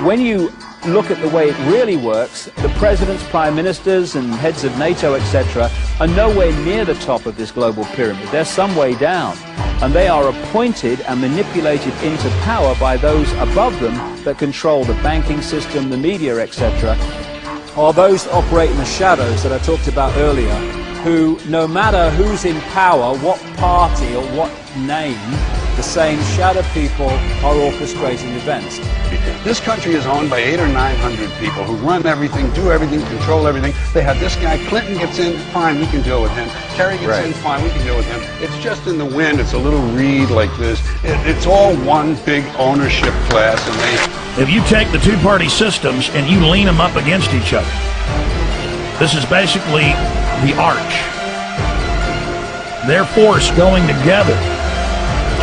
When you look at the way it really works, the presidents, prime ministers, and heads of NATO, etc., are nowhere near the top of this global pyramid. They're some way down. And they are appointed and manipulated into power by those above them that control the banking system, the media, etc., or those that operate in the shadows that I talked about earlier, who, no matter who's in power, what party or what name, the same shadow people are orchestrating events. This country is owned by 800 or 900 people who run everything, do everything, control everything. They have this guy, Clinton gets in, fine, we can deal with him. Kerry gets in, fine, we can deal with him. It's just in the wind, it's a little reed like this. It's all one big ownership class, and If you take the two-party systems and you lean them up against each other, this is basically the arch. Their force going together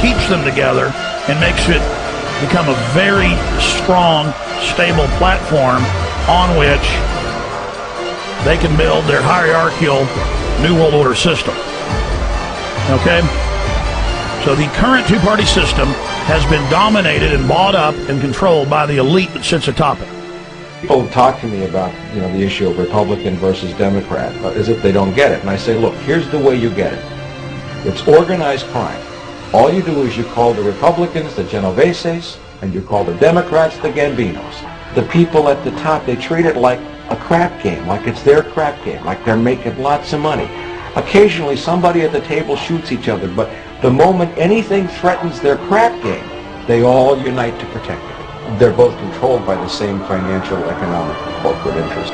keeps them together and makes it become a very strong, stable platform on which they can build their hierarchical New World Order system. Okay? So the current two-party system has been dominated and bought up and controlled by the elite that sits atop it. People talk to me about, the issue of Republican versus Democrat, as if they don't get it. And I say, look, here's the way you get it. It's organized crime. All you do is you call the Republicans the Genoveses, and you call the Democrats the Gambinos. The people at the top, they treat it like a crap game, like it's their crap game, like they're making lots of money. Occasionally somebody at the table shoots each other, but the moment anything threatens their crap game, they all unite to protect it. They're both controlled by the same financial, economic, corporate interest.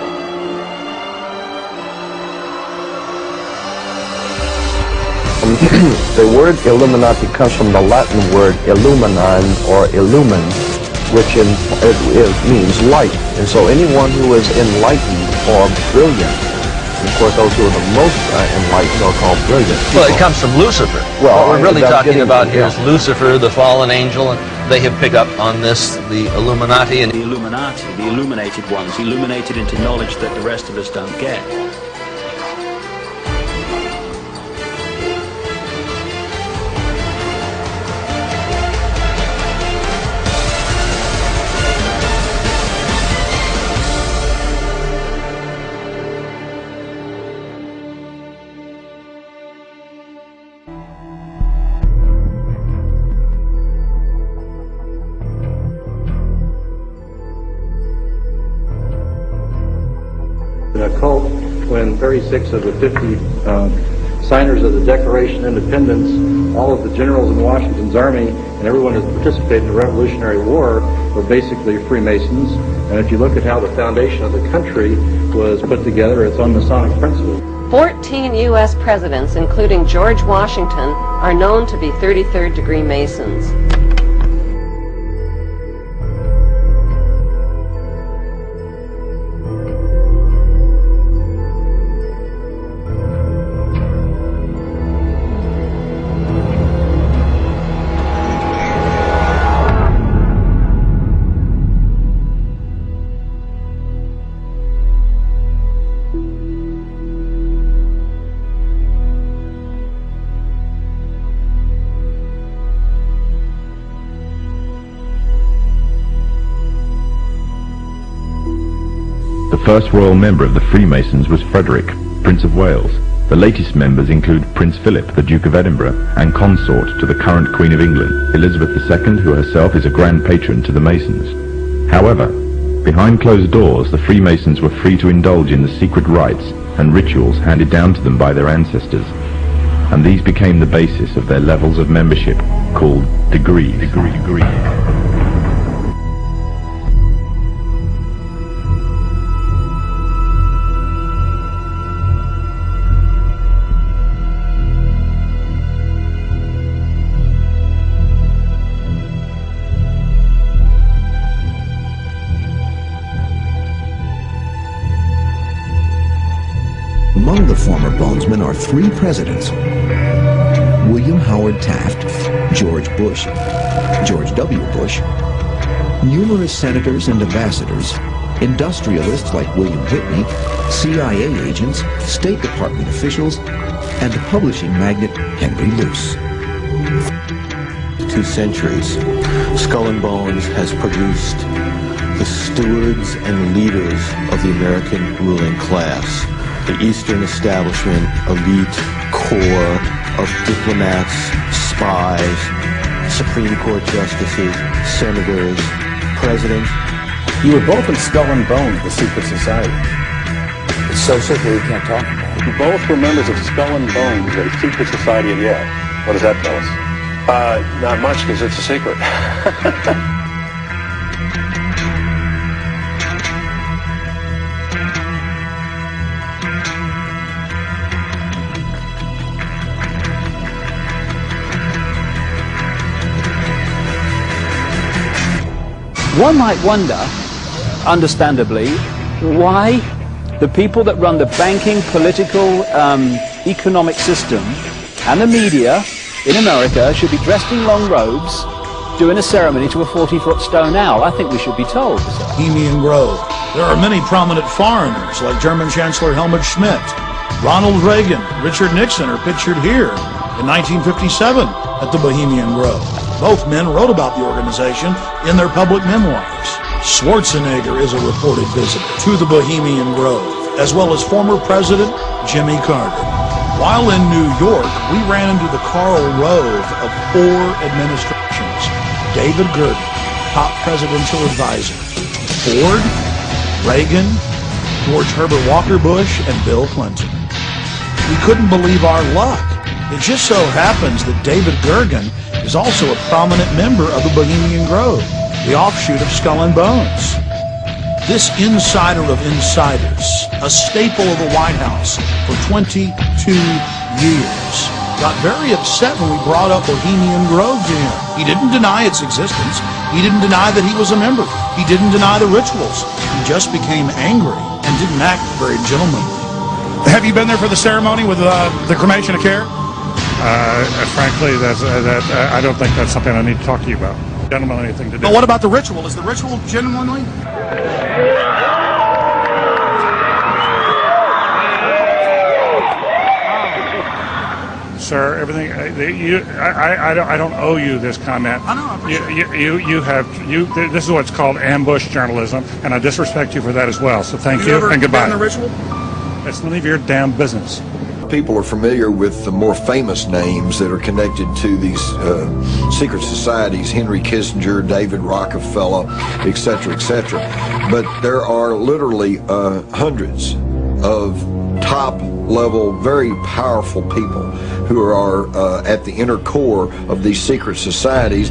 The word Illuminati comes from the Latin word illuminan or illumin, which means light. And so anyone who is enlightened or brilliant, of course those who are the most enlightened are called brilliant people. Well, it comes from Lucifer. Well, what we're really talking about here is Lucifer, the fallen angel, and they have picked up on this, the Illuminati. And the Illuminati, the illuminated ones, illuminated into knowledge that the rest of us don't get. A cult when 36 of the 50 signers of the Declaration of Independence, all of the generals in Washington's army, and everyone who participated in the Revolutionary War were basically Freemasons. And if you look at how the foundation of the country was put together, it's on Masonic principles. 14 U.S. presidents, including George Washington, are known to be 33rd degree Masons. The first royal member of the Freemasons was Frederick, Prince of Wales. The latest members include Prince Philip, the Duke of Edinburgh, and consort to the current Queen of England, Elizabeth II, who herself is a grand patron to the Masons. However, behind closed doors, the Freemasons were free to indulge in the secret rites and rituals handed down to them by their ancestors, and these became the basis of their levels of membership, called degrees. Among the former Bonesmen are three presidents: William Howard Taft, George Bush, George W. Bush, numerous senators and ambassadors, industrialists like William Whitney, CIA agents, State Department officials, and the publishing magnate Henry Luce. 2 centuries, Skull and Bones has produced the stewards and leaders of the American ruling class, the Eastern establishment, elite core of diplomats, spies, Supreme Court justices, senators, presidents. You were both in Skull and Bones, the secret society. It's so secret we can't talk about it. You both were members of Skull and Bones, a secret society at Yale. What does that tell us? Not much, because it's a secret. One might wonder, understandably, why the people that run the banking, political, economic system and the media in America should be dressed in long robes doing a ceremony to a 40-foot stone owl. I think we should be told. Bohemian Grove. There are many prominent foreigners like German Chancellor Helmut Schmidt, Ronald Reagan, Richard Nixon are pictured here in 1957 at the Bohemian Grove. Both men wrote about the organization in their public memoirs. Schwarzenegger is a reported visitor to the Bohemian Grove, as well as former President Jimmy Carter. While in New York, we ran into the Karl Rove of 4 administrations. David Gurdon, top presidential advisor. Ford, Reagan, George Herbert Walker Bush, and Bill Clinton. We couldn't believe our luck. It just so happens that David Gurdon is also a prominent member of the Bohemian Grove, the offshoot of Skull and Bones. This insider of insiders, a staple of the White House for 22 years, got very upset when we brought up Bohemian Grove to him. He didn't deny its existence. He didn't deny that he was a member. He didn't deny the rituals. He just became angry and didn't act very gentlemanly. Have you been there for the ceremony with the cremation of care? Frankly, I don't think that's something I need to talk to you about. Gentlemen, anything to do. But what about the ritual? Is the ritual genuinely? Sir, everything I don't owe you this comment. I know. I appreciate it. This is what's called ambush journalism, and I disrespect you for that as well. So thank you and goodbye. The ritual? It's none of your damn business. People are familiar with the more famous names that are connected to these secret societies, Henry Kissinger, David Rockefeller, etc., etc. But there are literally hundreds of top-level, very powerful people who are at the inner core of these secret societies.